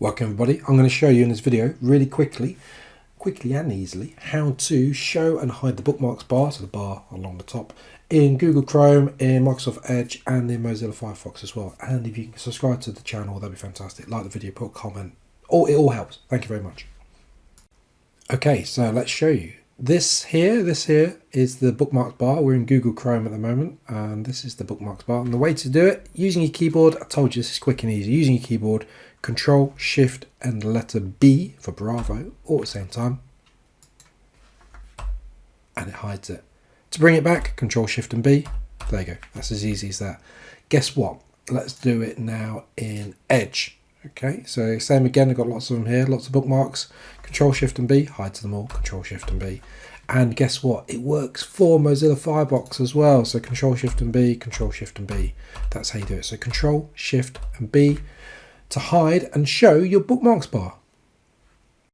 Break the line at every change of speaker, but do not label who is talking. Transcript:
Welcome everybody. I'm going to show you in this video really quickly and easily how to show and hide the bookmarks bar, so the bar along the top, in Google Chrome, in Microsoft Edge and in Mozilla Firefox as well. And if you can subscribe to the channel, that'd be fantastic. Like the video, put a comment. It all helps. Thank you very much. Okay, so let's show you. This here is the bookmarks bar. We're in Google Chrome at the moment, and this is the bookmarks bar. And the way to do it, using your keyboard, I told you this is quick and easy. Using your keyboard, Control, Shift, and the letter B for Bravo, all at the same time, and it hides it. To bring it back, Control, Shift, and B. There you go. That's as easy as that. Guess what? Let's do it now in Edge. Okay, so same again, I've got lots of them here, lots of bookmarks. Control Shift and B, hides them all, Control Shift and B. And guess what? It works for Mozilla Firefox as well. So Control Shift and B, Control Shift and B. That's how you do it. So Control Shift and B to hide and show your bookmarks bar.